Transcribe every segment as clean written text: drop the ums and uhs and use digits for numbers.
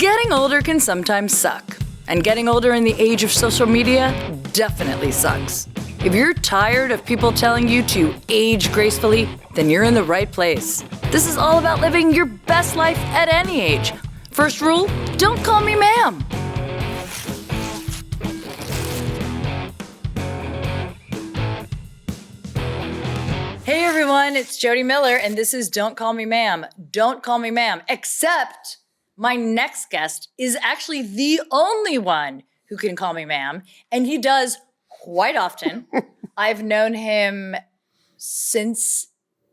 Getting older can sometimes suck, and getting older in the age of social media definitely sucks. If you're tired of people telling you to age gracefully, then you're in the right place. This is all about living your best life at any age. First rule, don't call me ma'am. Hey everyone, it's Jodi Miller, and this is Don't Call Me Ma'am. Don't call me ma'am, except my next guest is actually the only one who can call me ma'am, and he does quite often. I've known him since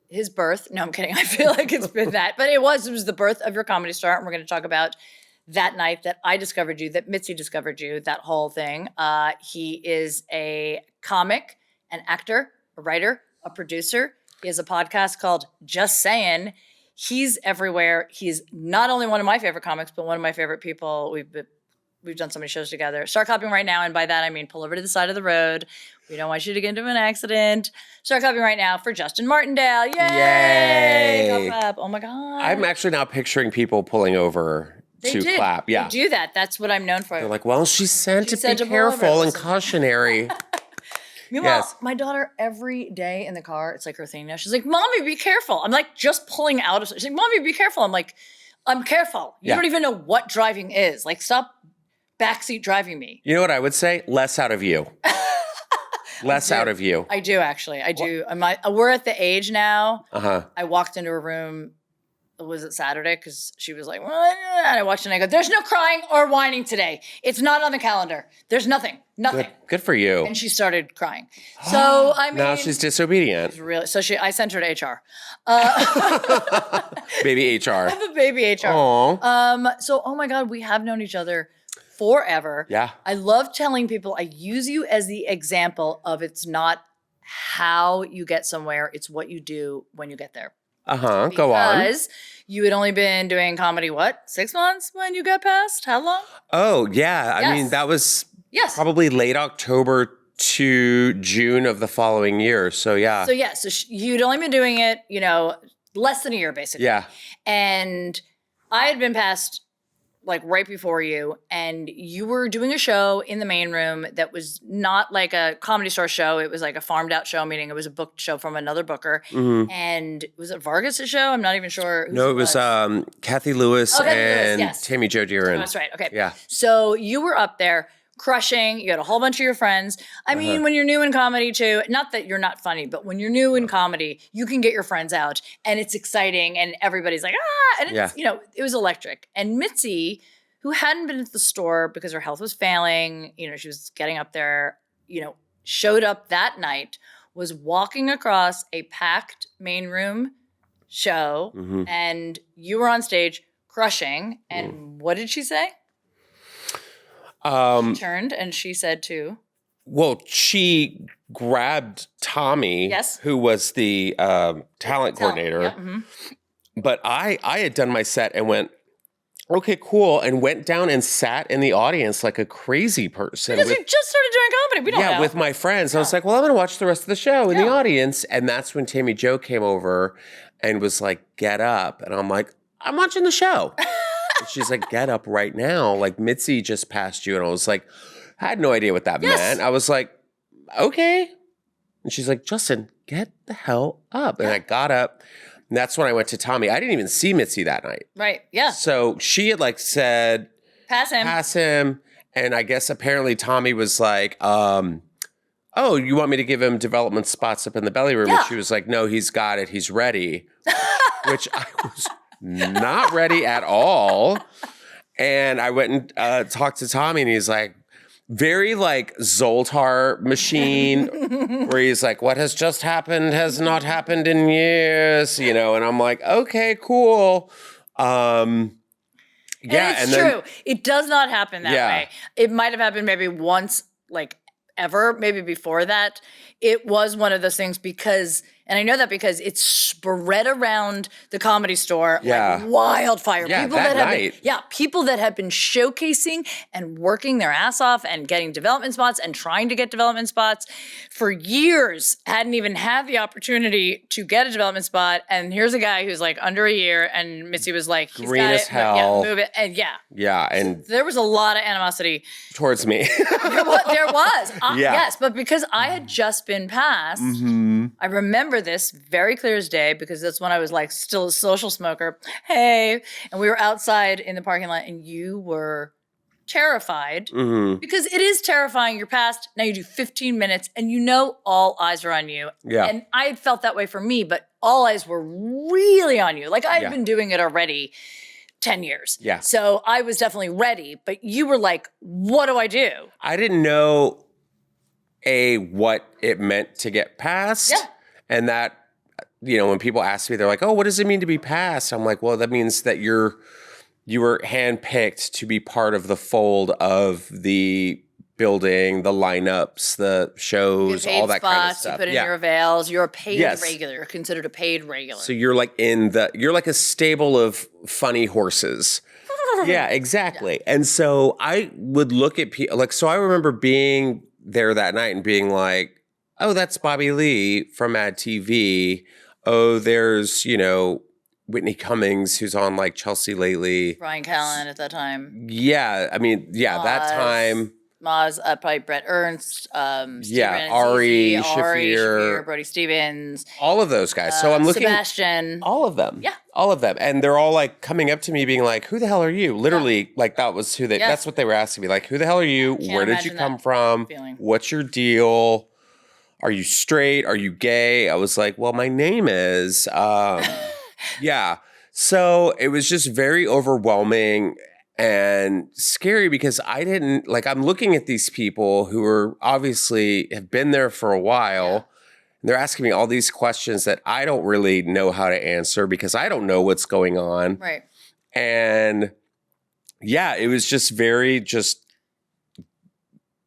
his birth. No, I'm kidding. I feel like it's been that, but it was the birth of your comedy star, and we're going to talk about that night that I discovered you, that Mitzi discovered you, that whole thing. He is a comic, an actor, a writer, a producer. He has a podcast called Just Saying. He's everywhere. He's not only one of my favorite comics, but one of my favorite people. We've done so many shows together. Start copying right now, and by that I mean pull over to the side of the road. We don't want you to get into an accident. Start copying right now for Justin Martindale. Yay! Clap. Oh my God. I'm actually now picturing people pulling over to clap. Yeah. They do that. That's what I'm known for. They're like, well, she's said to be careful and cautionary. Meanwhile, Yes. my daughter every day in the car, it's like her thing now. She's like, Mommy, be careful. I'm like just pulling out of. She's like, Mommy, be careful. I'm like, I'm careful. You don't even know what driving is. Like, stop backseat driving me. You know what I would say? Less out of you. Less out of you. I do, actually. I do. We're at the age now. Uh-huh. I walked into a room. Was it Saturday? Because she was like, well, and I watched it and I go, there's no crying or whining today. It's not on the calendar. There's nothing. Nothing. Good for you. And she started crying. So, I mean. Now she's disobedient. Really, so I sent her to HR. Baby HR. I have a baby HR. Aww. So, oh my God, we have known each other forever. Yeah. I love telling people, I use you as the example of it's not how you get somewhere, it's what you do when you get there. Go on. Because you had only been doing comedy, 6 months when you got past? How long? Oh, yeah. I mean, that was probably late October to June of the following year. So, yeah. So you'd only been doing it, less than a year, basically. Yeah. And I had been past right before you, and you were doing a show in the main room that was not like a Comedy Store show. It was like a farmed out show, meaning it was a booked show from another booker. Mm-hmm. And was it Vargas' show? I'm not even sure. No, it was Kathy Lewis and Tammy Jo Deeren. That's right. Okay. Yeah. So you were up there crushing. You had a whole bunch of your friends. I mean, when you're new in comedy too, not that you're not funny, but when you're new in comedy, you can get your friends out and it's exciting and everybody's like, and it's, it was electric. And Mitzi, who hadn't been at the store because her health was failing, she was getting up there, showed up that night, was walking across a packed main room show, and you were on stage crushing. And what did she say? She turned and she said too. Well, she grabbed Tommy, who was the talent coordinator. Yeah, mm-hmm. But I had done my set and went, okay, cool, and went down and sat in the audience like a crazy person. Because you just started doing comedy. We don't know. Yeah, with my friends. I was like, well, I'm going to watch the rest of the show in the audience. And that's when Tammy Jo came over and was like, get up. And I'm like, I'm watching the show. And she's like, get up right now. Like, Mitzi just passed you. And I was like, I had no idea what that meant. I was like, okay. And she's like, Justin, get the hell up. And I got up. And that's when I went to Tommy. I didn't even see Mitzi that night. Right, yeah. So she had said, Pass him. And I guess apparently Tommy was like, oh, you want me to give him development spots up in the belly room? Yeah. And she was like, no, he's got it. He's ready. Which I was not ready at all. And I went and talked to Tommy, and he's like, very Zoltar machine, where he's like, what has just happened has not happened in years, and I'm like, okay, cool. And it's true. It does not happen that way. It might have happened maybe once, ever, maybe before that. It was one of those things because, And I know that because it's spread around the Comedy Store Yeah. like wildfire. Yeah, people that have night. been, people that have been showcasing and working their ass off and getting development spots and trying to get development spots for years hadn't even had the opportunity to get a development spot. And here's a guy who's like under a year, and Missy was like, he's Green got as it, hell. move it. And Yeah, and there was a lot of animosity towards me. there was. Yeah. Yes, but because I had just been passed, I remember this very clear as day because that's when I was like still a social smoker. Hey, and we were outside in the parking lot and you were terrified because it is terrifying. You're passed. Now you do 15 minutes and you know all eyes are on you. Yeah. And I had felt that way for me, but all eyes were really on you. Like I had been doing it already 10 years. Yeah. So I was definitely ready, but you were like, what do I do? I didn't know what it meant to get passed. Yeah. And that, when people ask me, they're like, oh, what does it mean to be passed? I'm like, well, that means that you were handpicked to be part of the fold of the building, the lineups, the shows, all that spots, kind of stuff. You put in your avails. You're a paid Yes. regular. You're considered a paid regular. So you're like you're like a stable of funny horses. Yeah, exactly. And so I would look at people so I remember being there that night and being like, oh, that's Bobby Lee from Mad TV. Oh, there's, Whitney Cummings, who's on like Chelsea lately. Brian Callen at that time. Yeah. I mean, that time. Maz, probably Brett Ernst. Ari Shafir, Brody Stevens. All of those guys. So I'm looking. Sebastian. All of them. Yeah. All of them. And they're all like coming up to me being like, who the hell are you? Literally, like that was that's what they were asking me. Like, who the hell are you? Where did you come from? Feeling. What's your deal? Are you straight? Are you gay? I was like, well, my name is, yeah. So it was just very overwhelming and scary because I'm looking at these people who are obviously have been there for a while. And they're asking me all these questions that I don't really know how to answer because I don't know what's going on. Right. And it was just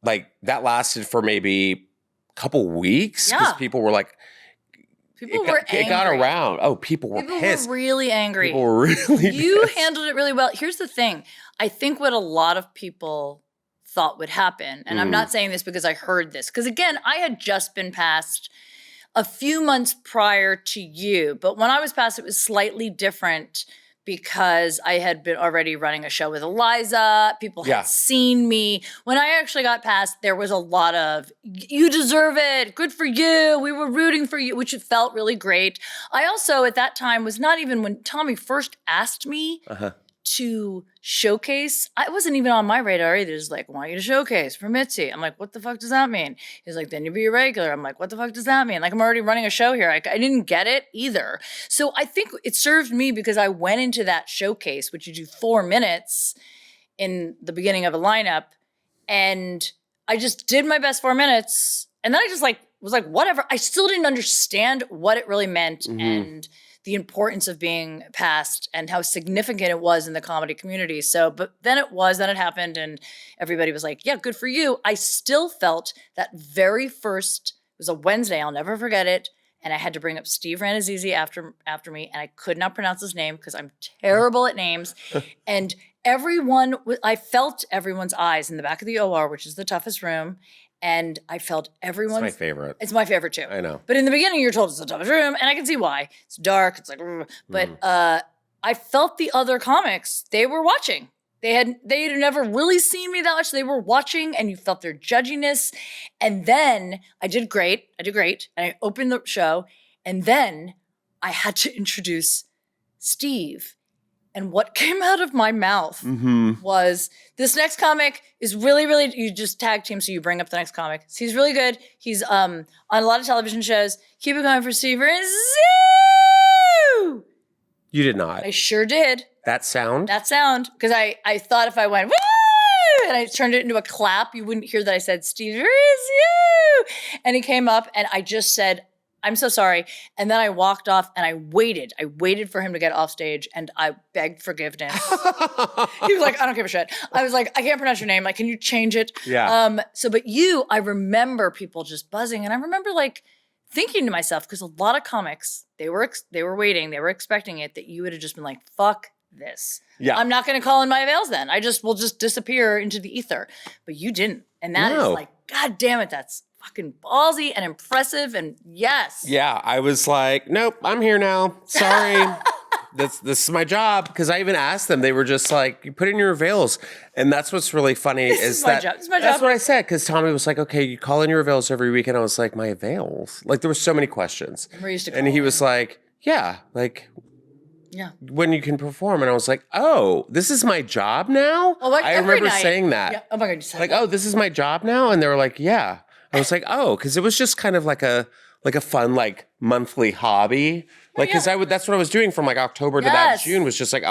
like that lasted for maybe a couple weeks because people were like, it got around. Oh, people were pissed. People were really angry. People were really You pissed. handled it really well. Here's the thing. I think what a lot of people thought would happen, and I'm not saying this because I heard this, because again, I had just been passed a few months prior to you, but when I was passed, it was slightly different because I had been already running a show with Eliza. People had seen me. When I actually got passed, there was a lot of, you deserve it, good for you, we were rooting for you, which it felt really great. I also, at that time, was not even, when Tommy first asked me to showcase, I wasn't even on my radar either. It's like, I want you to showcase for Mitzi. I'm like, what the fuck does that mean? He's like, then you be a regular. I'm like, what the fuck does that mean? Like, I'm already running a show here. I didn't get it either. So I think it served me because I went into that showcase, which you do 4 minutes in the beginning of a lineup, and I just did my best 4 minutes. And then I just was like, whatever. I still didn't understand what it really meant and the importance of being passed and how significant it was in the comedy community. So, but then it happened and everybody was like, yeah, good for you. I still felt that very first, it was a Wednesday, I'll never forget it. And I had to bring up Steve Ranazizi after me, and I could not pronounce his name because I'm terrible at names. And I felt everyone's eyes in the back of the OR, which is the toughest room. And I felt everyone's. It's my favorite. It's my favorite too. I know. But in the beginning, you're told it's the toughest room, and I can see why. It's dark. It's like, but I felt the other comics. They were watching. They had never really seen me that much. They were watching, and you felt their judginess. And then I did great. And I opened the show, and then I had to introduce Steve. And what came out of my mouth was, this next comic is really, really, you just tag team, so you bring up the next comic. So he's really good. He's on a lot of television shows. Keep it going for Steve. Zoo! You did not. I sure did. That sound? That sound. Because I thought if I went, woo! And I turned it into a clap, you wouldn't hear that I said, Steve, where is you? And he came up, and I just said, I'm so sorry. And then I walked off and I waited. I waited for him to get off stage and I begged forgiveness. He was like, I don't give a shit. I was like, I can't pronounce your name. Like, can you change it? Yeah. But I remember people just buzzing. And I remember thinking to myself, because a lot of comics, they were waiting, they were expecting it, that you would have just been like, fuck this. Yeah. I'm not going to call in my avails then. I just will just disappear into the ether. But you didn't. And that is like, God damn it, that's fucking ballsy and impressive. And yes. Yeah, I was like, nope, I'm here now. Sorry. This is my job. Because I even asked them, they were just like, you put in your avails. And that's what's really funny is that This is my job. That's what I said. Because Tommy was like, okay, you call in your avails every week. And I was like, my avails? Like there were so many questions. We're used to and he was like, yeah, like when you can perform. And I was like, oh, this is my job now? Oh, like I remember saying that. Yeah. Oh my God, you said like, that. oh, this is my job now? And they were like, yeah. I was like, oh, because it was just kind of like a fun, like monthly hobby. Like, because that's what I was doing from like October to that June was just like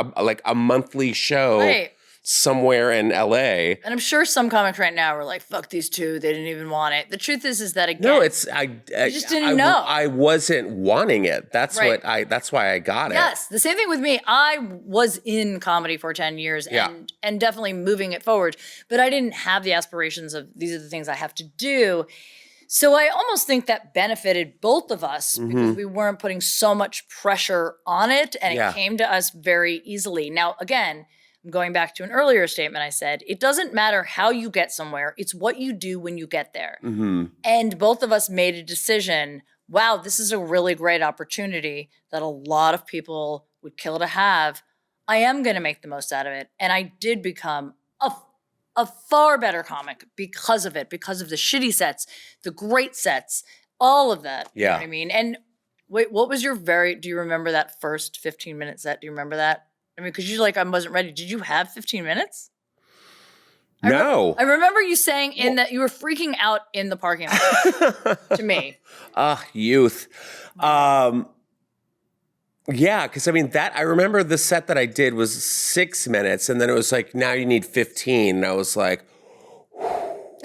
a monthly show somewhere in LA. And I'm sure some comics right now were like, fuck these two. They didn't even want it. The truth is that again. No, you just didn't know. I wasn't wanting it. That's that's why I got it. Yes. The same thing with me. I was in comedy for 10 years and definitely moving it forward. But I didn't have the aspirations of these are the things I have to do. So I almost think that benefited both of us because we weren't putting so much pressure on it and it came to us very easily. Now, again, I'm going back to an earlier statement I said, it doesn't matter how you get somewhere. It's what you do when you get there. And both of us made a decision, wow, this is a really great opportunity that a lot of people would kill to have. I am going to make the most out of it. And I did become a far better comic because of it, because of the shitty sets, the great sets, all of that. You know what I mean? And wait, what was your do you remember that first 15-minute set? Do you remember that? I mean, because you're like, I wasn't ready. Did you have 15 minutes? No. I remember you saying that you were freaking out in the parking lot to me. Youth. Yeah, because I mean I remember the set that I did was 6 minutes, and then it was like, now you need 15. And I was like,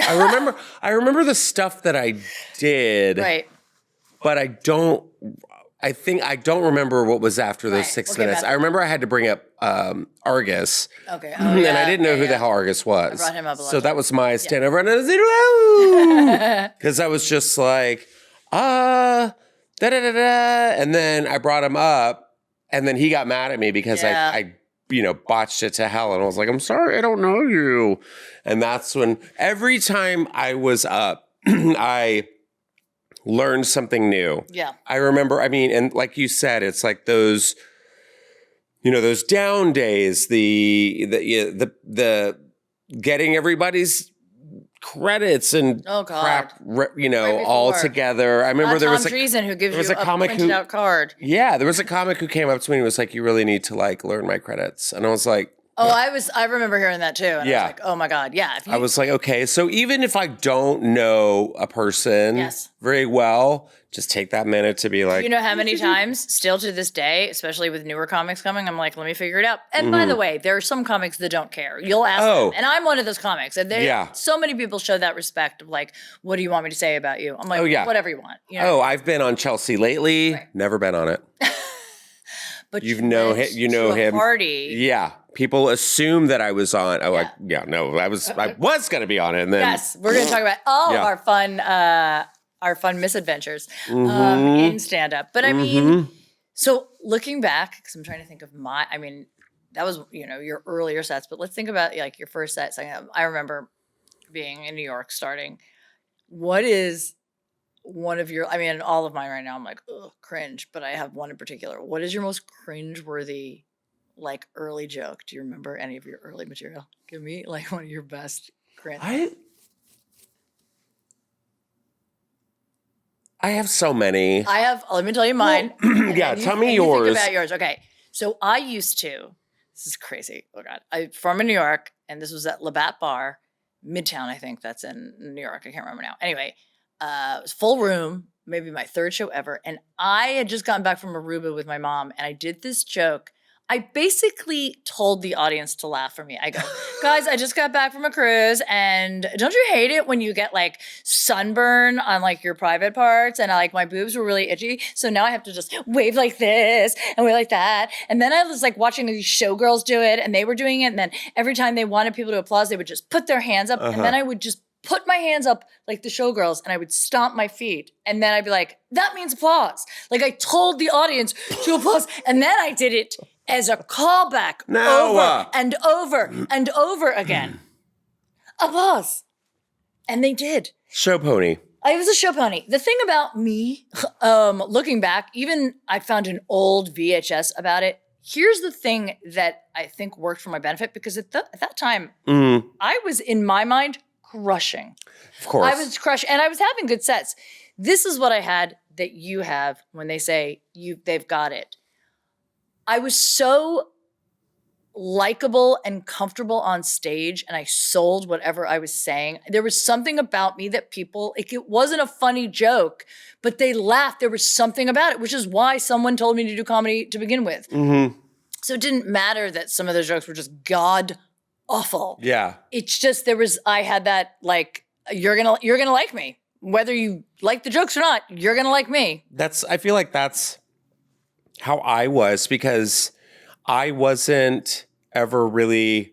I remember the stuff that I did, right? But I don't remember what was after those 6 minutes. I remember I had to bring up Argus. Okay. And I didn't know who the hell Argus was. I brought him up a lot. So that was my stand over and I was like, because I was just like, da-da-da-da. And then I brought him up, and then he got mad at me because I botched it to hell. And I was like, I'm sorry, I don't know you. And that's when every time I was up, I learned something new. Yeah. I remember, I mean, and like you said, it's like those, those down days, the getting everybody's credits and crap, all together. I remember there was Tom Dreesen who gives you a printed out card. Yeah, there was a comic who came up to me and was like, "You really need to like learn my credits," and I was like, "Oh, I remember hearing that too." And I was like, "Oh my god, yeah." I was like, "Okay, so even if I don't know a person very well, just take that minute to be like." You know how many times, still to this day, especially with newer comics coming, I'm like, let me figure it out. And by the way, there are some comics that don't care. You'll ask them. And I'm one of those comics. And so many people show that respect of like, what do you want me to say about you? I'm like, whatever you want. You know? I've been on Chelsea lately. Right. Never been on it. But you know him. Party. Yeah. People assume that I was on. Oh, I was going to be on it. And then we're going to talk about all of our fun misadventures in stand-up. But I mean, so looking back, because I'm trying to think of that was, your earlier sets, but let's think about like your first set. So I remember being in New York starting. What is one of your, all of mine right now, I'm like, ugh, cringe, but I have one in particular. What is your most cringe-worthy, like, early joke? Do you remember any of your early material? Give me, like, one of your best cringe. I have so many. Let me tell you mine. Well, tell me yours. Think about yours. Okay. So I used to, this is crazy. Oh God. I'm from New York, and this was at Labatt Bar, Midtown, I think that's in New York. I can't remember now. Anyway, it was full room, maybe my third show ever. And I had just gotten back from Aruba with my mom, and I did this joke. I basically told the audience to laugh for me. I go, guys, I just got back from a cruise, and don't you hate it when you get like sunburn on like your private parts, and like my boobs were really itchy, so now I have to just wave like this and wave like that. And then I was like watching these showgirls do it, and they were doing it, and then every time they wanted people to applaud, they would just put their hands up, and then I would just put my hands up like the showgirls and I would stomp my feet. And then I'd be like, that means applause. Like I told the audience to applause. And then I did it as a callback over and over and over again. Applause. And they did. Show pony. I was a show pony. The thing about me, looking back, even I found an old VHS about it. Here's the thing that I think worked for my benefit, because at that time, I was, in my mind, crushing. Of course. I was crushing, and I was having good sets. This is what I had that you have when they say they've got it. I was so likable and comfortable on stage, and I sold whatever I was saying. There was something about me that people, like, it wasn't a funny joke, but they laughed. There was something about it, which is why someone told me to do comedy to begin with. Mm-hmm. So it didn't matter that some of those jokes were just god awful. Yeah. It's just I had that, like, you're gonna like me. Whether you like the jokes or not, you're gonna like me. I feel like that's how I was, because I wasn't ever really.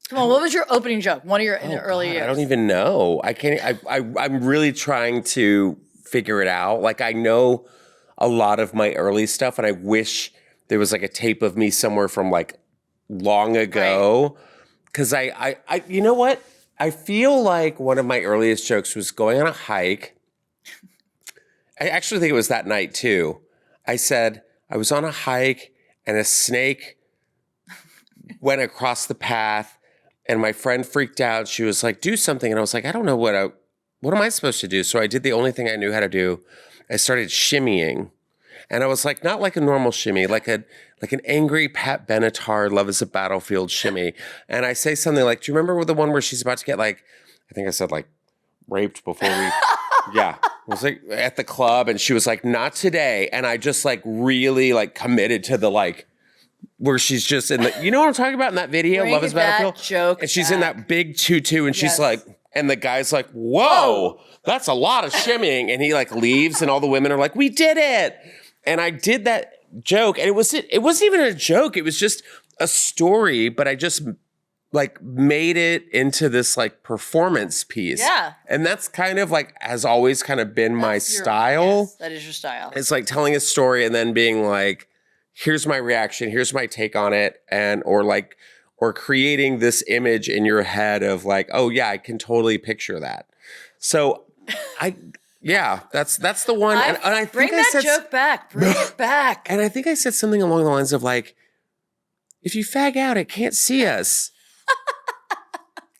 Come on, what was your opening joke? One of your in the early years. I don't even know. I can't. I'm really trying to figure it out. Like, I know a lot of my early stuff, and I wish there was like a tape of me somewhere from like long ago. Because I you know what? I feel like one of my earliest jokes was going on a hike. I actually think it was that night too. I said I was on a hike and a snake went across the path, and my friend freaked out. She was like, do something. And I was like, I don't know what am I supposed to do? So I did the only thing I knew how to do. I started shimmying. And I was like, not like a normal shimmy, like an angry Pat Benatar, Love is a Battlefield shimmy. And I say something like, do you remember the one where she's about to get, like, I think I said, like, raped before we, yeah. I was like at the club, and she was like, not today. And I just like really like committed to the, like, where she's just in the, you know what I'm talking about in that video, Bring Love is Battlefield? Joke and she's back. in that big tutu, and she's Yes. like, and the guy's like, whoa, that's a lot of shimmying. And he like leaves, and all the women are like, we did it. And I did that joke, and it wasn't even a joke. It was just a story, but I just like made it into this like performance piece. Yeah. And that's kind of like has always kind of been my style. Yes, that is your style. It's like telling a story and then being like, here's my reaction, here's my take on it, or creating this image in your head of like, oh yeah, I can totally picture that. So that's the one. And I think bring that joke back. Bring it back. And I think I said something along the lines of like, if you fag out, it can't see us.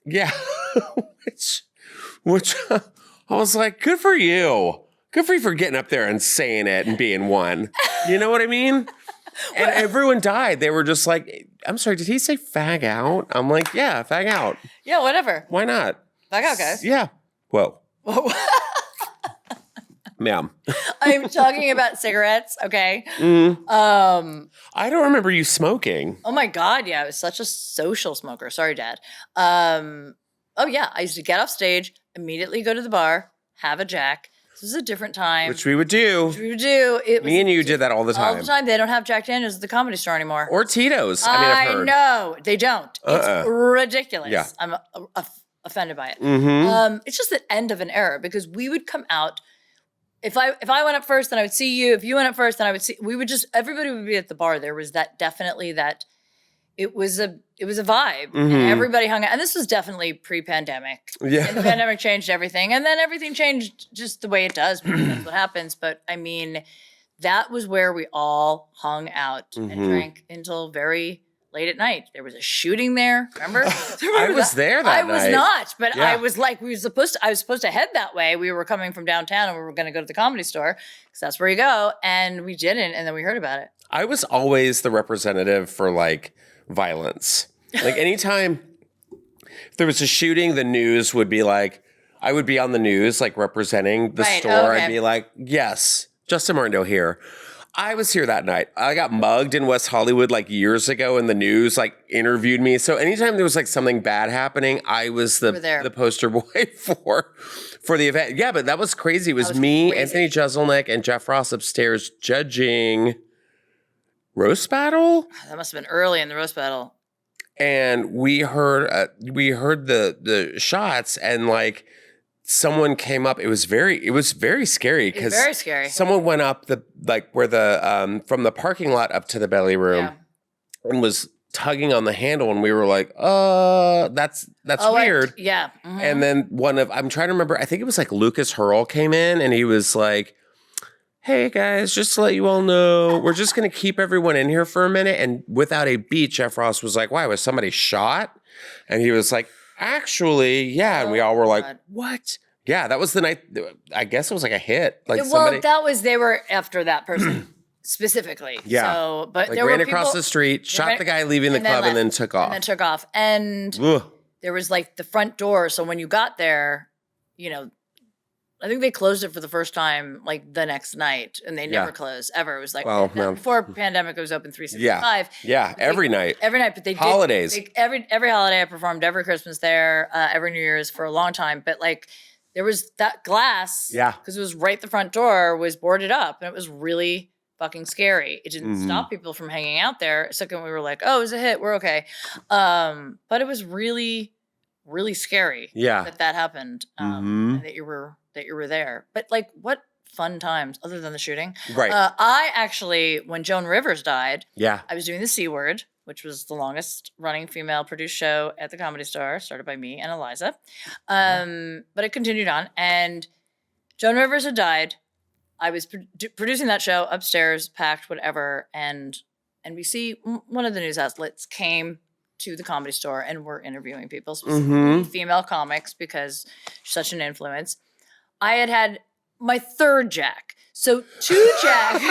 Yeah. which I was like, good for you. Good for you for getting up there and saying it and being one. You know what I mean? And everyone died. They were just like, I'm sorry, did he say fag out? I'm like, yeah, fag out. Yeah, whatever. Why not? Fag out, guys. Yeah. Whoa. Ma'am. I'm talking about cigarettes, okay? I don't remember you smoking. Oh my God, yeah, I was such a social smoker. Sorry, Dad. Oh yeah, I used to get off stage, immediately go to the bar, have a Jack. This was a different time. Which we would do. Me and you did that all the time. All the time. They don't have Jack Daniels at the Comedy Store anymore. Or Tito's. I mean, I've heard. know. They don't. It's ridiculous. Yeah. I'm offended by it. Mm-hmm. It's just the end of an era, because we would come out. If I went up first, then I would see you. If you went up first, then I would see. Everybody would be at the bar. There was definitely that. It was a vibe, and everybody hung out. And this was definitely pre-pandemic. Yeah. And the pandemic changed everything, and then everything changed just the way it does, because that's what happens. But I mean, that was where we all hung out and drank until very late at night. There was a shooting there. Remember? I was there that night. I was not, but Yeah. I was like, I was supposed to head that way. We were coming from downtown, and we were going to go to the Comedy Store, because that's where you go. And we didn't, and then we heard about it. I was always the representative for like violence. Like anytime if there was a shooting, the news would be like, I would be on the news, like representing the store. Okay. I'd be like, yes, Justin Martindale here. I was here that night. I got mugged in West Hollywood like years ago, and the news like interviewed me. So anytime there was like something bad happening, I was the poster boy for the event. Yeah, but that was crazy. It was me, crazy. Anthony Jeselnik, and Jeff Ross upstairs judging Roast Battle. That must have been early in the Roast Battle. and we heard the shots, and like someone came up. It was very scary because very scary. Someone went up where the from the parking lot up to the belly room and was tugging on the handle, and we were like, that's weird. Yeah. Mm-hmm. And then I'm trying to remember, I think it was like Lucas Hurl came in, and he was like, hey guys, just to let you all know, we're just going to keep everyone in here for a minute. And without a beat, Jeff Ross was like, why, was somebody shot? And he was like, actually, yeah. And we all were like, what? Yeah, that was the night, I guess it was like a hit. Like they were after that person specifically. Yeah. So, but like there ran were across the street, shot the guy leaving the club, and then took off. And there was like the front door. So when you got there, you know, I think they closed it for the first time like the next night, and they never closed ever. It was like before pandemic, it was open 365. Yeah, every night. Every night, but they holidays. Every holiday, I performed every Christmas there, every New Year's for a long time. But like there was that glass, because it was right the front door was boarded up, and it was really fucking scary. It didn't stop people from hanging out there. Second, we were like, oh, it was a hit, we're okay. But it was really, really scary. That happened. And that you were there. But like, what fun times other than the shooting? Right. I actually, when Joan Rivers died, I was doing the C Word, which was the longest running female produced show at the Comedy Store, started by me and Eliza. But it continued on, and Joan Rivers had died. I was producing that show upstairs, packed, whatever, and NBC, one of the news outlets, came to the Comedy Store and were interviewing people, specifically female comics, because she's such an influence. I had my third Jack. So two Jack,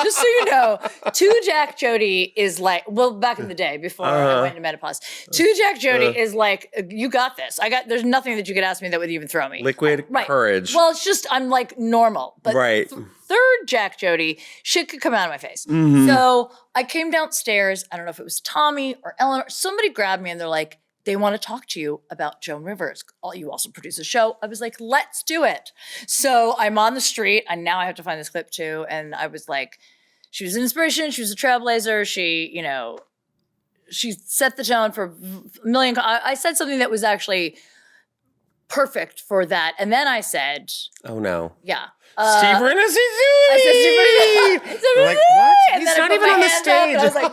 just so you know, two Jack Jodi is like, well, back in the day before I went into menopause, two Jack Jodi is like, you got this. There's nothing that you could ask me that would even throw me. Liquid courage. Well, it's just, I'm like normal. But third Jack Jodi, shit could come out of my face. So I came downstairs. I don't know if it was Tommy or Eleanor. Somebody grabbed me and they're like, they want to talk to you about Joan Rivers. You also produce a show. I was like, let's do it. So I'm on the street, and now I have to find this clip too. And I was like, she was an inspiration. She was a trailblazer. She, you know, she set the tone for a million. I said something that was actually perfect for that. And then I said, oh no. Yeah. Steve Renazizui! I said Steve Renazizui! Like, what? And He's then not even on the stage. I was like,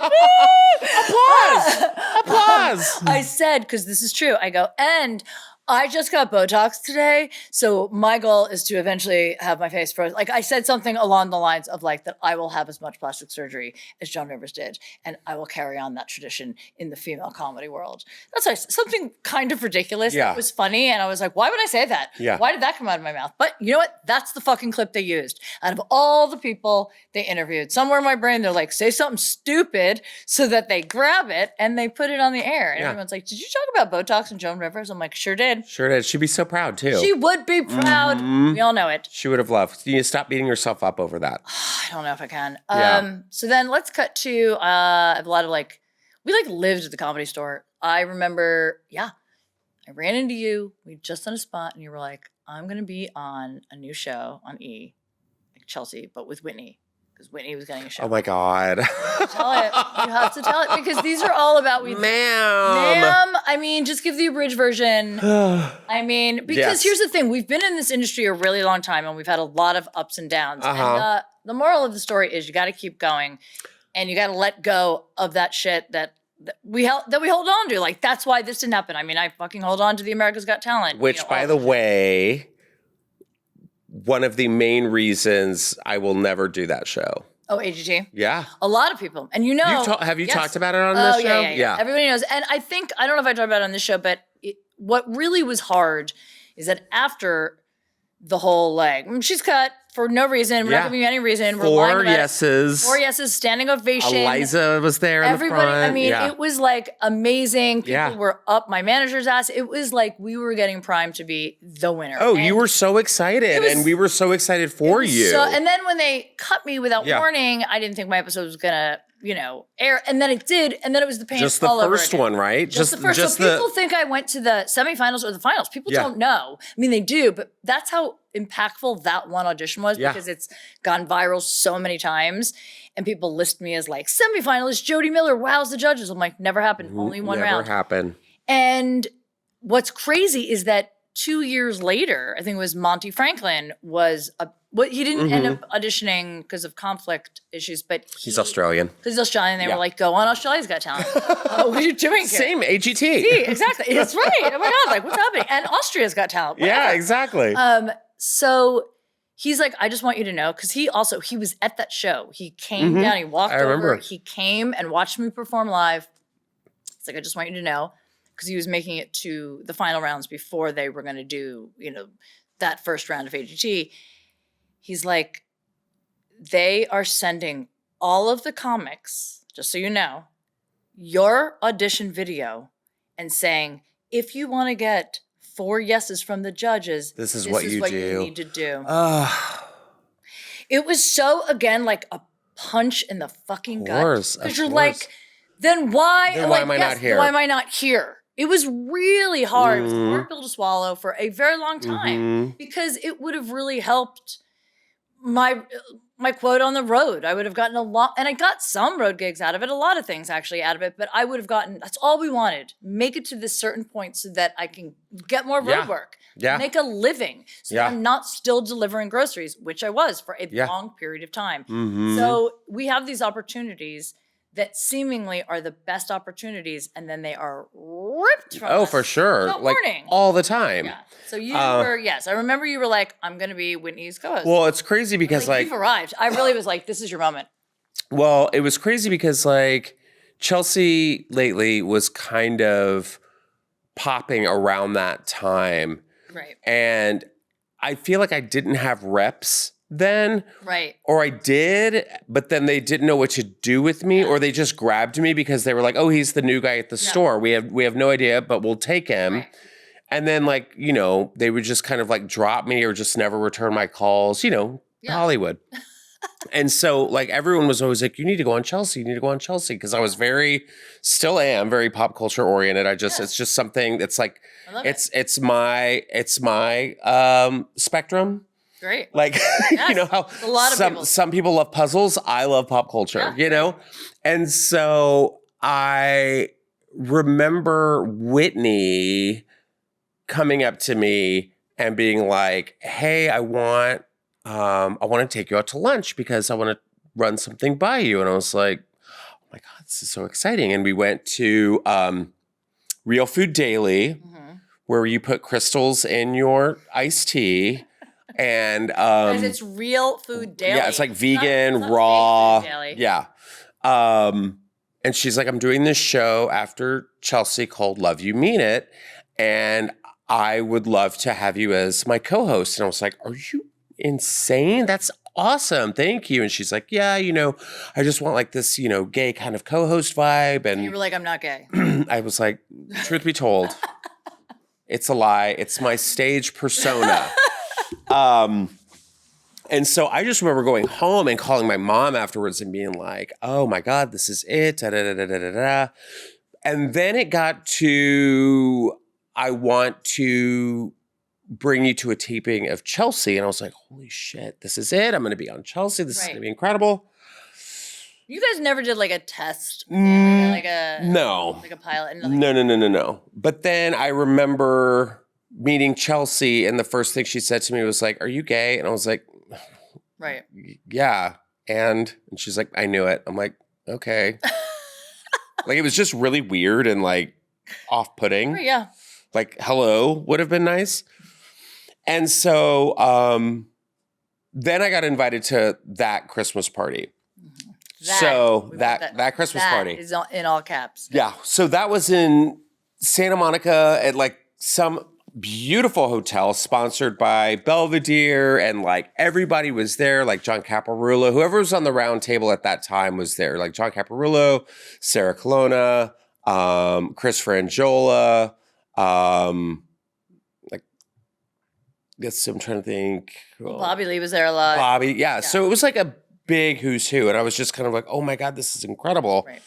Applause! I said, because this is true, I go, and I just got Botox today, so my goal is to eventually have my face frozen. Like I said something along the lines of like that I will have as much plastic surgery as Joan Rivers did, and I will carry on that tradition in the female comedy world. That's like something kind of ridiculous. That was funny, and I was like, why would I say that? Why did that come out of my mouth? But you know what? That's the fucking clip they used. Out of all the people they interviewed, somewhere in my brain, they're like, say something stupid so that they grab it and they put it on the air. And everyone's like, did you talk about Botox and Joan Rivers? I'm like, sure did. Sure did. She'd be so proud too. She would be proud. We all know it. She would have loved. You need to stop beating yourself up over that. I don't know if I can. So then let's cut to a lot of like, we like lived at the Comedy Store. I remember, I ran into you. We'd just done a spot and you were like, I'm going to be on a new show on E, like Chelsea, but with Whitney. Because Whitney was getting a show. Oh my God. Tell it. You have to tell it because these are all about Ma'am. I mean, just give the abridged version. I mean, because here's the thing. We've been in this industry a really long time and we've had a lot of ups and downs. And the moral of the story is you got to keep going and you got to let go of that shit that we hold on to. Like, that's why this didn't happen. I mean, I fucking hold on to the America's Got Talent. Which, by the way, one of the main reasons I will never do that show. Oh, AGT? Yeah. A lot of people. And you know. Have you talked about it on this show? Yeah. Everybody knows. And I think, I don't know if I talked about it on this show, but what really was hard is that after the whole like, she's cut for no reason. We're not giving you any reason. We're lying about it. 4 yeses, standing ovation. Eliza was there in the front. I mean, it was like amazing. People were up my manager's ass. It was like we were getting primed to be the winner. Oh, and you were so excited. And we were so excited for you. And then when they cut me without warning, I didn't think my episode was going to air. And then it did. And then it was the pain just the all over first again. one, right? Just the first. So people think I went to the semifinals or the finals. People don't know. I mean, they do, but that's how impactful that one audition was because it's gone viral so many times. And people list me as like, semifinalist Jodi Miller, wow's the judges. I'm like, never happened. Only one round. Never happened. And what's crazy is that 2 years later, I think it was Monty Franklin he didn't end up auditioning because of conflict issues, but he's Australian. Because he's Australian. They were like, go on, Australia's Got Talent. What are you doing here? Same, AGT. See, exactly. It's right. Oh my God, like what's happening? And Austria's Got Talent. Whatever. Yeah, exactly. So he's like, I just want you to know, because he was at that show. He came down, he walked over, he came and watched me perform live. It's like, I just want you to know, because he was making it to the final rounds before they were going to do, that first round of AGT. He's like, they are sending all of the comics, just so you know, your audition video and saying, if you want to get 4 yeses from the judges, this is what you need to do. It was so, again, like a punch in the fucking gut. Because you're like, then why? Then why am I not here? Why am I not here? It was really hard. It was a hard pill to swallow for a very long time because it would have really helped my quote on the road. I would have gotten a lot, and I got some road gigs out of it, a lot of things actually out of it, but I would have gotten, that's all we wanted. Make it to this certain point so that I can get more road work, make a living, so that I'm not still delivering groceries, which I was for a long period of time. So we have these opportunities that seemingly are the best opportunities, and then they are ripped from us. For sure. Without like warning. all the time. Yeah. So you were, I remember you were like, I'm going to be Whitney's co-host. Well, it's crazy because you've arrived. I really was like, this is your moment. Well, it was crazy because like Chelsea lately was kind of popping around that time. Right. And I feel like I didn't have reps then. Right. Or I did, but then they didn't know what to do with me, or they just grabbed me because they were like, oh, he's the new guy at the store. We have no idea, but we'll take him. Right. And then like, they would just kind of like drop me or just never return my calls, Hollywood. And so like everyone was always like, you need to go on Chelsea. You need to go on Chelsea. Because I was still am very pop culture oriented. It's just something that's like, it's my spectrum. Great. Like, yes. How a lot of some people love puzzles. I love pop culture, And so I remember Whitney coming up to me and being like, hey, I want to take you out to lunch because I want to run something by you. And I was like, oh my God, this is so exciting. And we went to Real Food Daily, where you put crystals in your iced tea. And because it's Real Food Daily. Yeah, it's like vegan, raw. Yeah. And she's like, I'm doing this show after Chelsea called Love You Mean It. And I would love to have you as my co-host. And I was like, are you insane? That's awesome. Thank you. And she's like, yeah, I just want like this, gay kind of co-host vibe. And you were like, I'm not gay. I was like, truth be told, it's a lie. It's my stage persona. And so I just remember going home and calling my mom afterwards and being like, oh my God, this is it. Da, da, da, da, da, da. And then it got to, I want to bring you to a taping of Chelsea. And I was like, holy shit, this is it. I'm going to be on Chelsea. This is going to be incredible. You guys never did like a test, no, like a pilot. And No. But then I remember meeting Chelsea, and the first thing she said to me was like, are you gay? And I was like, right. Yeah. And she's like, I knew it. I'm like, okay. Like, it was just really weird and like off-putting. Right, yeah. Like, hello would have been nice. And so then I got invited to that Christmas party. That Christmas party is in all caps. Yeah. So that was in Santa Monica at like some beautiful hotel sponsored by Belvedere, and like everybody was there, like John Caparulo, whoever was on the round table at that time was there, like John Caparulo, Sarah Colonna, Chris Frangiola, like, guess I'm trying to think. Bobby Lee was there a lot. Bobby, yeah. So it was like a big who's who. And I was just kind of like, oh my God, this is incredible. Right.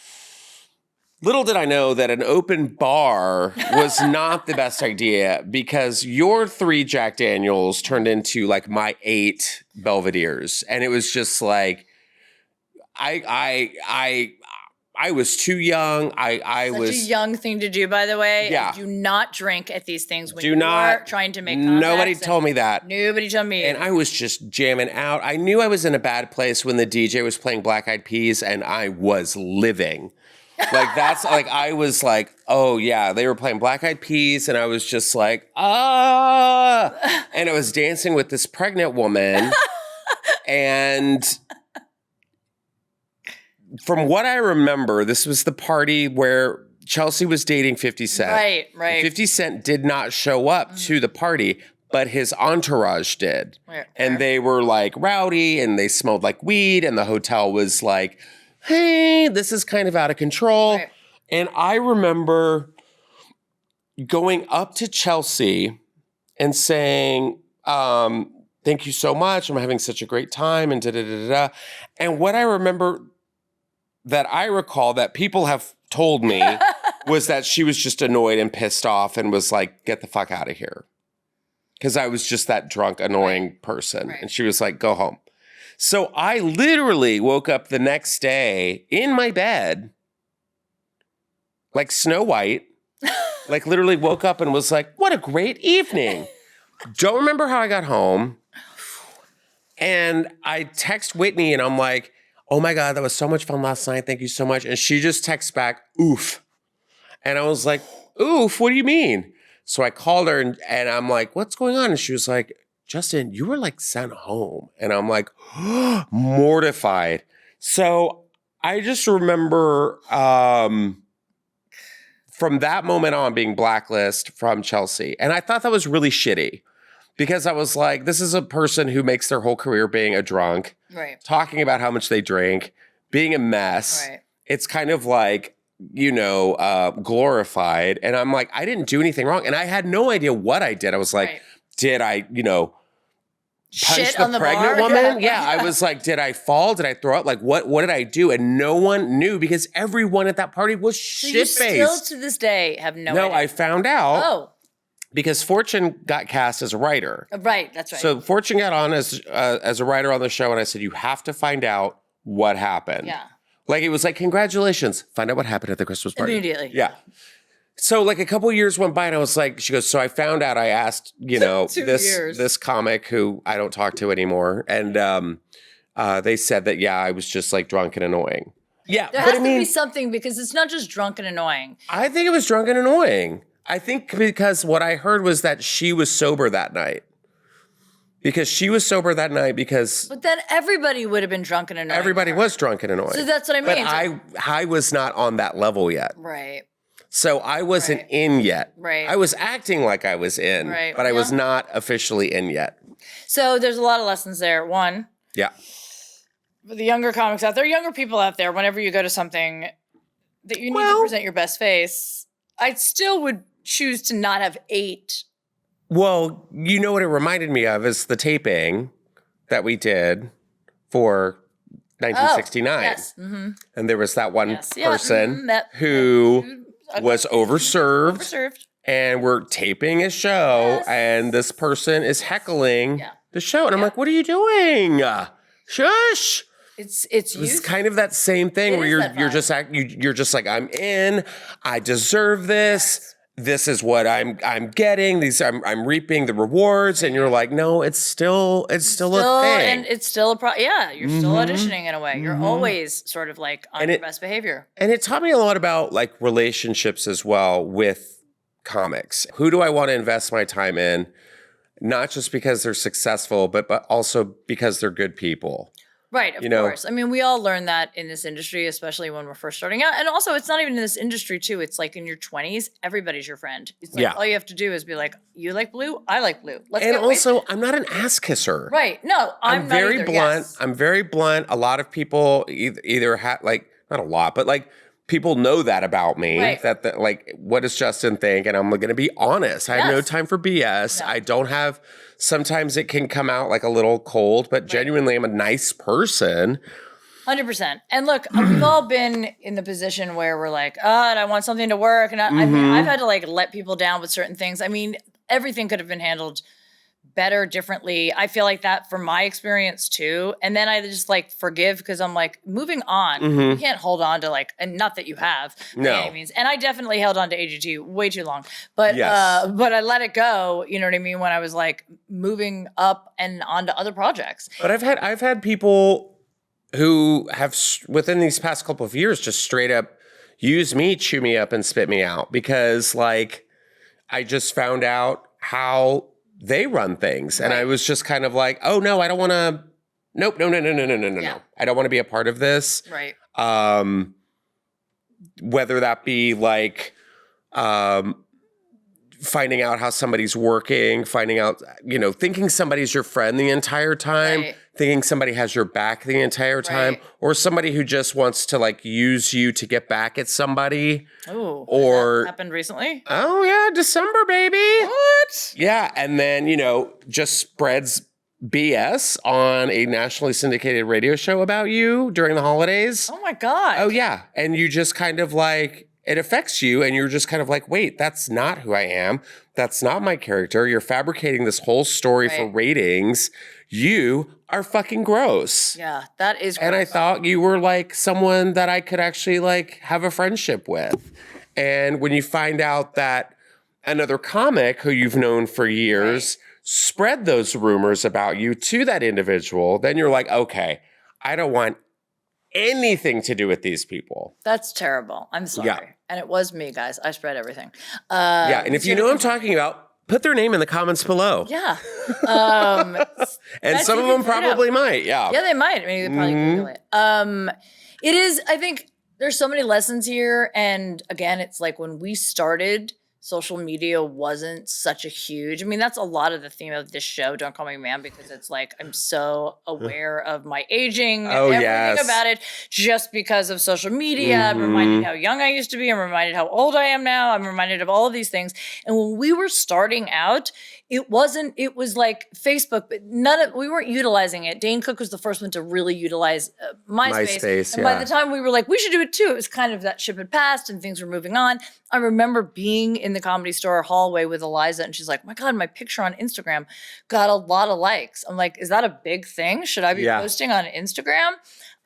Little did I know that an open bar was not the best idea because your 3 Jack Daniels turned into like my 8 Belvederes. And it was just like, I was too young. I Such was a young thing to do, by the way. Yeah. Do not drink at these things when Do you not- are trying to make contacts. Nobody told me that. Nobody told me. And I was just jamming out. I knew I was in a bad place when the DJ was playing Black Eyed Peas and I was living. Like that's like, I was like, oh yeah, they were playing Black Eyed Peas and I was just like, ah. And I was dancing with this pregnant woman. And from what I remember, this was the party where Chelsea was dating 50 Cent. Right. 50 Cent did not show up to the party, but his entourage did. And they were like rowdy and they smelled like weed and the hotel was like, hey, this is kind of out of control. Right. And I remember going up to Chelsea and saying, thank you so much. I'm having such a great time and da-da-da-da-da. And what I remember that I recall that people have told me was that she was just annoyed and pissed off and was like, get the fuck out of here. Because I was just that drunk, annoying person. Right. And she was like, go home. So I literally woke up the next day in my bed, like Snow White, like literally woke up and was like, what a great evening. Don't remember how I got home. And I text Whitney and I'm like, oh my God, that was so much fun last night. Thank you so much. And she just texts back, oof. And I was like, oof, what do you mean? So I called her and I'm like, what's going on? And she was like, Justin, you were like sent home. And I'm like, mortified. So I just remember from that moment on being blacklisted from Chelsea. And I thought that was really shitty because I was like, this is a person who makes their whole career being a drunk, Right. talking about how much they drink, being a mess. Right. It's kind of like, glorified. And I'm like, I didn't do anything wrong. And I had no idea what I did. I was like, did I, punch Shit the on the pregnant bar? woman? Yeah. I was like, did I fall? Did I throw up? Like, what did I do? And no one knew because everyone at that party was So you shit-faced. still to this day have no idea. No, I found out Oh, because Fortune got cast as a writer. right. That's right. So Fortune got on as a writer on the show, and I said, you have to find out what happened. yeah. Like, it was like, congratulations. Find out what happened at the Christmas party. Immediately. Yeah. So like a couple years went by and I was like, she goes, so I found out, I asked, 2 years. this comic who I don't talk to anymore. And they said that, yeah, I was just like drunk and annoying. Yeah. There has to be something because it's not just drunk and annoying. I think it was drunk and annoying. I think because what I heard was that she was sober that night. Because she was sober that night because But then everybody would have been drunk and annoying. everybody was drunk and annoying. So that's what I mean. But I was not on that level yet. Right. So I wasn't in yet. Right. I was acting like I was in, Right. but I was not officially in yet. So there's a lot of lessons there. One, Yeah. for the younger comics out there, younger people out there, whenever you go to something that you need to present your best face, I still would choose to not have 8. Well, you know what it reminded me of is the taping that we did for 1969. Yes. Mm-hmm. And there was that one Yes. Yeah, person who was overserved. Overserved. And we're taping a show, Yes. and this person is heckling Yeah. the show. And I'm like, what are you doing? Shush. It's It's kind of that same thing It where is you're that vibe. you're just like, I'm in, I deserve this. This is what I'm getting. I'm reaping the rewards, and you're like, no, it's still a thing. And it's still you're still auditioning in a way. You're always sort of like on your best behavior. And it taught me a lot about like relationships as well with comics. Who do I want to invest my time in? Not just because they're successful, but also because they're good people. Right, of course. I mean, we all learn that in this industry, especially when we're first starting out. And also, it's not even in this industry, too. It's like in your 20s, everybody's your friend. It's like all you have to do is be like, you like blue? I like blue. Let's And get also, wasted. I'm not an ass kisser. Right. No, I'm not very either. blunt. Yes. I'm very blunt. A lot of people either have, like, not a lot, but like people know that about me, right. that like, what does Justin think? And I'm going to be honest. I have no time for BS. No. I don't have, sometimes it can come out like a little cold, but genuinely I'm a nice person. 100%. And look, we've all been in the position where we're like, I want something to work. And I mean, I've had to like let people down with certain things. I mean, everything could have been handled better, differently. I feel like that from my experience too. And then I just like forgive because I'm like, moving on. You can't hold on to like, and not that you have by any means. And I definitely held on to AGT way too long. But but I let it go, you know what I mean, when I was like moving up and on to other projects. But I've had people who have, within these past couple of years, just straight up use me, chew me up, and spit me out because, like, I just found out how they run things. And I was just kind of like, oh, no, I don't want to, no. I don't want to be a part of this. Right. Whether that be, like, finding out how somebody's working, finding out, you know, thinking somebody's your friend the entire time, thinking somebody has your back the entire time, or somebody who just wants to like use you to get back at somebody. Oh, or that happened recently? Oh yeah, December, baby. What? Yeah, and then, you know, just spreads BS on a nationally syndicated radio show about you during the holidays. Oh my God. Oh yeah, and you just kind of like, it affects you and you're just kind of like, wait, that's not who I am. That's not my character. You're fabricating this whole story for ratings. You are fucking gross. Yeah, that is gross. And I thought you were like someone that I could actually like have a friendship with. And when you find out that another comic who you've known for years spread those rumors about you to that individual, then you're like, okay, I don't want anything to do with these people. That's terrible. I'm sorry. Yeah. And it was me, guys. I spread everything. And if you know what I'm talking about, put their name in the comments below. Yeah. And some of them probably might. Yeah. Yeah, they might. I mean, they probably Google it. It is, I think there's so many lessons here. And again, it's like when we started, social media wasn't such a huge, I mean, that's a lot of the theme of this show, Don't Call Me Ma'am, because it's like, I'm so aware of my aging and everything about it just because of social media. I'm reminded how young I used to be. I'm reminded how old I am now. I'm reminded of all of these things. And when we were starting out, it was like Facebook, but we weren't utilizing it. Dane Cook was the first one to really utilize MySpace. And by the time we were like, we should do it too, it was kind of that ship had passed and things were moving on. I remember being in the Comedy Store hallway with Eliza and she's like, my God, my picture on Instagram got a lot of likes. I'm like, is that a big thing? Should I be posting on Instagram?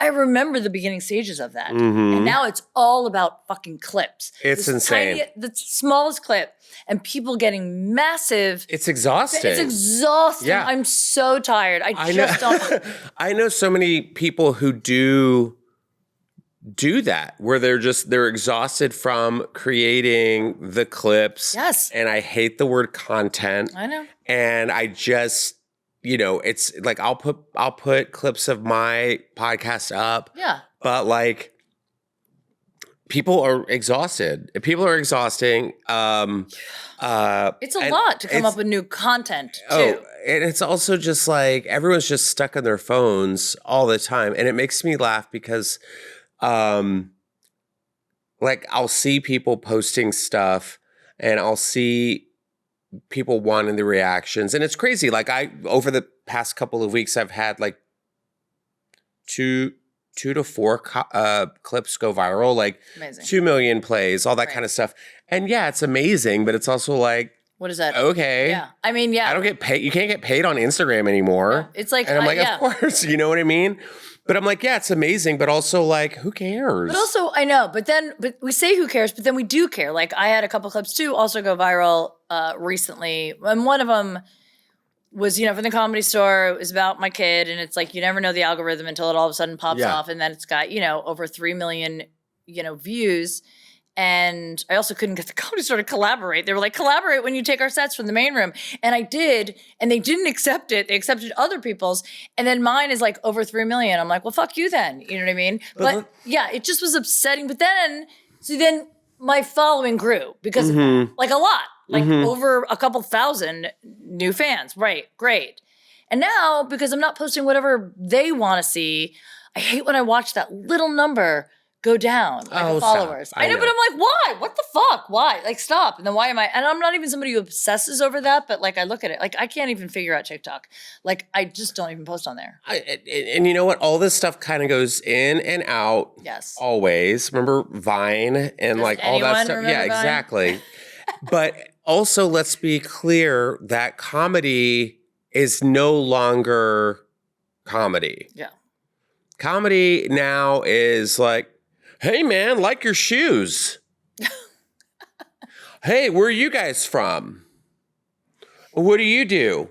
I remember the beginning stages of that. And now it's all about fucking clips. It's insane. The smallest clip and people getting massive. It's exhausting. It's exhausting. Yeah. I'm so tired. I just don't. I know so many people who do that, where they're exhausted from creating the clips. Yes. And I hate the word content. I know. And I just, you know, it's like I'll put clips of my podcast up. Yeah. But like people are exhausted. People are exhausting. It's a lot to come up with new content too. Oh, and it's also just like everyone's just stuck on their phones all the time. And it makes me laugh because like I'll see people posting stuff and I'll see people wanting the reactions. And it's crazy. Like over the past couple of weeks, I've had like two to four clips go viral, like amazing. 2 million plays, all that kind of stuff. And yeah, it's amazing, but it's also like, what is that? Okay. Yeah. I mean, yeah. I don't get paid. You can't get paid on Instagram anymore. Yeah. It's like, and I'm like, of course, you know what I mean? But I'm like, yeah, it's amazing, but also like, who cares? But also, I know, but we say who cares, but then we do care. Like I had a couple clips too also go viral recently. And one of them was, you know, from the Comedy Store. It was about my kid. And it's like, you never know the algorithm until it all of a sudden pops off. And then it's got, you know, over 3 million, you know, views. And I also couldn't get the Comedy Store to collaborate. They were like, collaborate when you take our sets from the main room. And I did, and they didn't accept it. They accepted other people's. And then mine is like over 3 million. I'm like, well, fuck you then. You know what I mean? But yeah, it just was upsetting. But then my following grew because of that. Like a lot, like over a couple thousand new fans. Right, great. And now, because I'm not posting whatever they want to see, I hate when I watch that little number go down, like followers. Stop. I know, but I'm like, why? What the fuck? Why? Like, stop. And then why am I? And I'm not even somebody who obsesses over that, but like, I look at it, like, I can't even figure out TikTok. Like, I just don't even post on there. And you know what? All this stuff kind of goes in and out. Yes. Always. Remember Vine and Does like all that stuff? Yeah, Vine? exactly. But also, let's be clear that comedy is no longer comedy. Yeah. Comedy now is like, hey, man, like your shoes. Hey, where are you guys from? What do you do?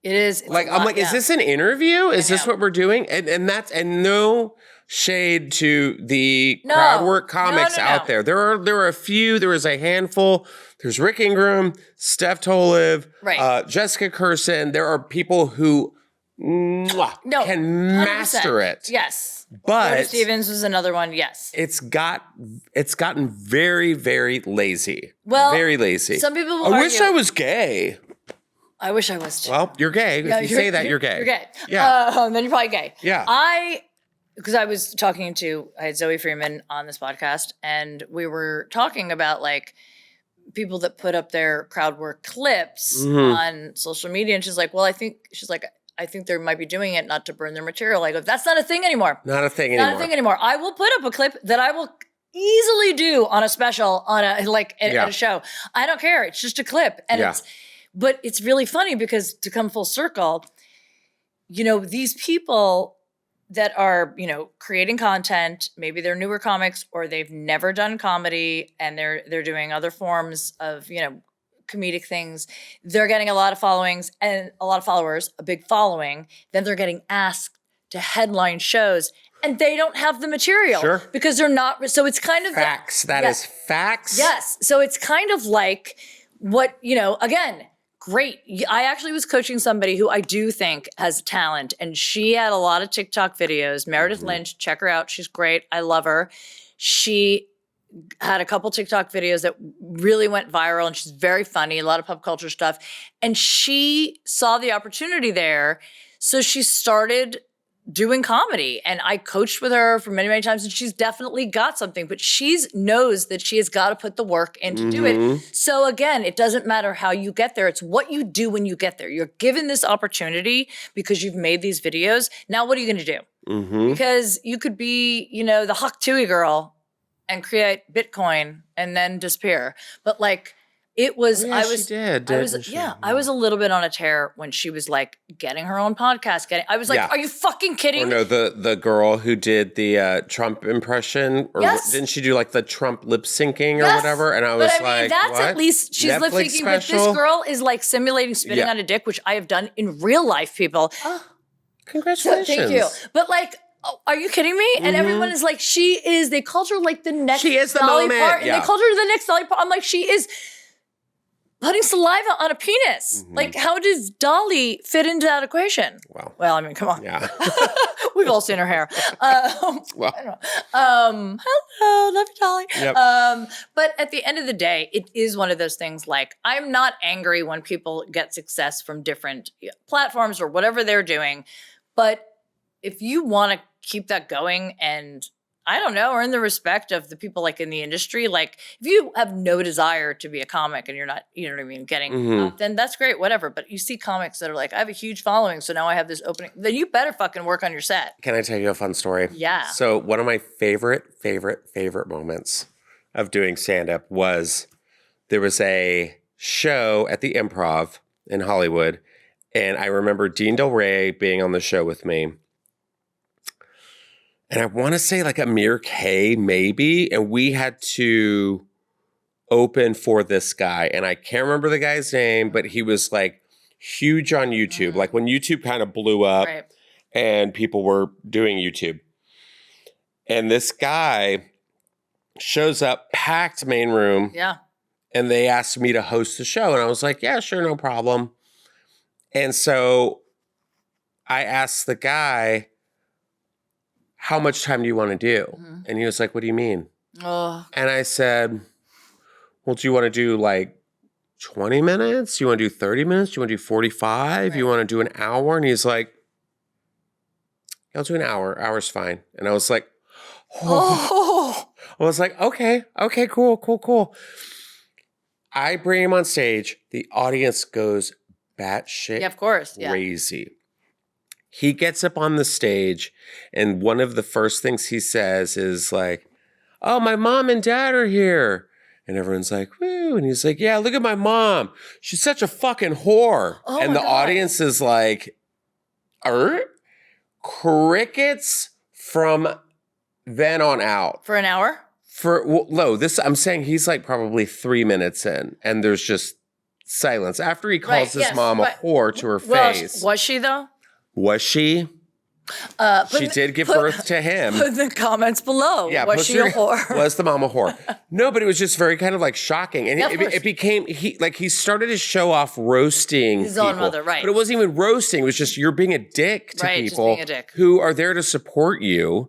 It is. Like, I'm like, is this an interview? Is this what we're doing? And no shade to the crowd work comics out there. There are a few. There is a handful. There's Rick Ingram, Steph Tolev, Jessica Curson. There are people who can master 100%. It. Yes. But Brody Stevens was another one. Yes. It's gotten very, very lazy. Well, very lazy. Some people will I argue, wish I was gay. I wish I was too. Well, you're gay. If you say that, you're gay. You're gay. Yeah. Then you're probably gay. Yeah. Because I was talking to, I had Zoe Freeman on this podcast, and we were talking about like people that put up their crowd work clips on social media. And she's like, well, I think they might be doing it not to burn their material. I go, that's not a thing anymore. Not a thing anymore. I will put up a clip that I will easily do on a special, at a show. I don't care. It's just a clip. And but it's really funny because to come full circle, these people that are, creating content, maybe they're newer comics or they've never done comedy and they're doing other forms of, comedic things. They're getting a lot of followings and a lot of followers, a big following. Then they're getting asked to headline shows and they don't have the material because they're not. So it's kind of facts. That is facts. Yes. So it's kind of like what, again, great. I actually was coaching somebody who I do think has talent, and she had a lot of TikTok videos. Meredith Lynch, check her out. She's great. I love her. She had a couple TikTok videos that really went viral, and she's very funny, a lot of pop culture stuff. And she saw the opportunity there. So she started doing comedy, and I coached with her for many, many times, and she's definitely got something, but she knows that she has got to put the work in to do it. So again, it doesn't matter how you get there. It's what you do when you get there. You're given this opportunity because you've made these videos. Now, what are you going to do? Because you could be, the Hawk Tuohy girl and create Bitcoin and then disappear. But like, it was, I was a little bit on a tear when she was like getting her own podcast. I was like, are you fucking kidding? Or no, the girl who did the Trump impression, or didn't she do like the Trump lip syncing or whatever? And I was like, that's what? At least she's lip syncing. But this girl is like simulating spitting on a dick, which I have done in real life, people. Congratulations. So, thank you. But like, are you kidding me? And everyone is like, they called her like the next Dolly Parton. They called her the next Dolly Parton. I'm like, she is putting saliva on a penis. Like, how does Dolly fit into that equation? Well, I mean, come on. Yeah. We've all seen her hair. I don't know. Hello, love you, Dolly. Yep. But at the end of the day, it is one of those things like, I'm not angry when people get success from different platforms or whatever they're doing. But if you want to keep that going and I don't know, earn the respect of the people like in the industry. Like if you have no desire to be a comic and you're not, you know what I mean, getting then that's great, whatever. But you see comics that are like, I have a huge following, so now I have this opening. Then you better fucking work on your set. Can I tell you a fun story? Yeah. So one of my favorite moments of doing stand-up was there was a show at the Improv in Hollywood. And I remember Dean Del Rey being on the show with me. And I want to say like Amir K maybe. And we had to open for this guy. And I can't remember the guy's name, but he was like huge on YouTube. Like when YouTube kind of blew up and people were doing YouTube. And this guy shows up, packed main room. Yeah. And they asked me to host the show. And I was like, yeah, sure, no problem. And so I asked the guy, how much time do you want to do? And he was like, what do you mean? And I said, well, do you want to do like 20 minutes? Do you want to do 30 minutes? Do you want to do 45? You want to do an hour? And he's like, I'll do an hour. Hour's fine. And I was like, I was like, okay, cool. I bring him on stage. The audience goes batshit of course. Yeah. crazy. He gets up on the stage, and one of the first things he says is like, oh, my mom and dad are here. And everyone's like, woo. And he's like, yeah, look at my mom. She's such a fucking whore. Oh, and the audience is like, crickets from then on out. For an hour? I'm saying he's like probably 3 minutes in, and there's just silence. After he calls his mom a whore to her face. Was she, though? Was she? She did give birth to him. Put the comments below. Yeah, was she a whore? Was the mom a whore? No, but it was just very kind of like shocking. And it became, he started his show off roasting his people. Own mother, right. But it wasn't even roasting. It was just, you're being a dick to people just being a dick. Who are there to support you.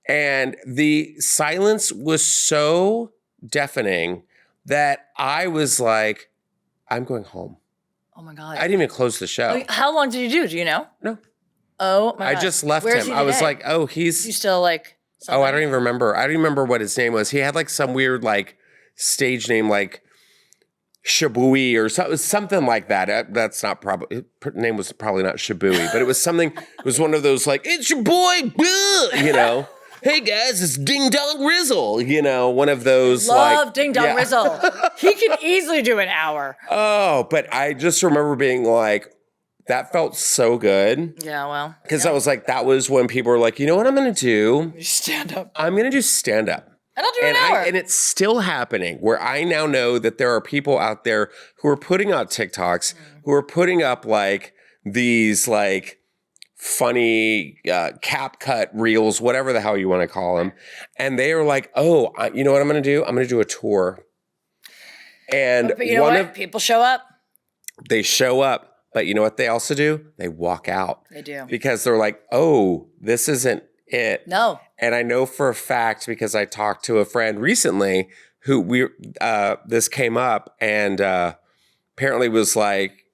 And the silence was so deafening that I was like, I'm going home. Oh my God. I didn't even close the show. How long did you do? Do you know? No. Oh my God. I just left him. I was like, oh, he's... You still like... Something? Oh, I don't even remember. I don't even remember what his name was. He had like some weird like stage name like Shabui or something like that. That's not probably... His name was probably not Shabui, but it was something... It was one of those like, it's your boy, you know? Hey guys, it's Ding Dong Rizzle. You know, one of those Love Ding Dong Rizzle. He can easily do an hour. Oh, but I just remember being like... That felt so good. Yeah, well. Because I was like, that was when people were like, you know what I'm going to do? Stand up. I'm going to do stand up. And I'll do an hour. And it's still happening where I now know that there are people out there who are putting out TikToks, who are putting up like these like funny cap cut reels, whatever the hell you want to call them. And they are like, oh, you know what I'm going to do? I'm going to do a tour. And but you know what? People show up. They show up. But you know what they also do? They walk out. They do. Because they're like, oh, this isn't it. No. And I know for a fact because I talked to a friend recently who this came up and apparently was like,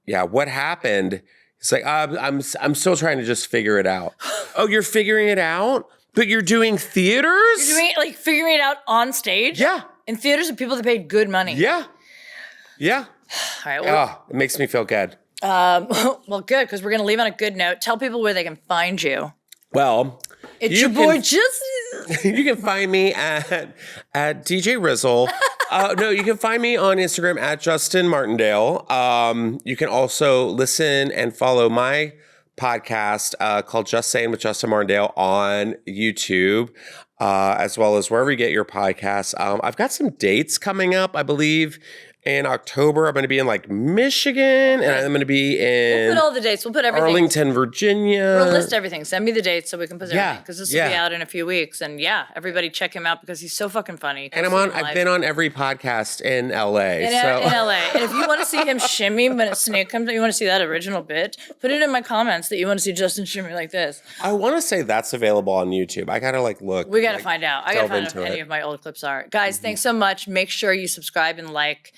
yeah, what happened? He's like, I'm still trying to just figure it out. Oh, you're figuring it out? But you're doing theaters? You're doing like figuring it out on stage? Yeah. In theaters with people that paid good money? Yeah. Yeah. All right. Well, it makes me feel good. Well, good, because we're going to leave on a good note. Tell people where they can find you. Well, it's your boy Justin. You can find me at DJ Rizzle. No, you can find me on Instagram at Justin Martindale. You can also listen and follow my podcast called Just Saying with Justin Martindale on YouTube, as well as wherever you get your podcasts. I've got some dates coming up, I believe. In October, I'm going to be in like Michigan, and I'm going to be in... We'll put all the dates. We'll put everything. Arlington, Virginia. We'll list everything. Send me the dates so we can put everything. Because this will be out in a few weeks. And yeah, everybody check him out because he's so fucking funny. And I've been on every podcast in LA. In LA. And if you want to see him shimmy when a snake comes out, you want to see that original bit, put it in my comments that you want to see Justin shimmy like this. I want to say that's available on YouTube. I got to like look. We got to find out. I got to find out if any of my old clips are. Guys, thanks so much. Make sure you subscribe and like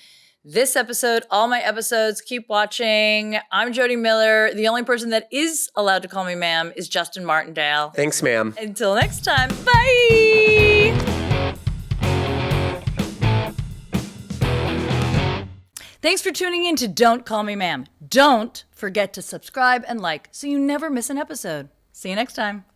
this episode, all my episodes. Keep watching. I'm Jodi Miller. The only person that is allowed to call me ma'am is Justin Martindale. Thanks, ma'am. Until next time, bye. Thanks for tuning in to Don't Call Me Ma'am. Don't forget to subscribe and like so you never miss an episode. See you next time.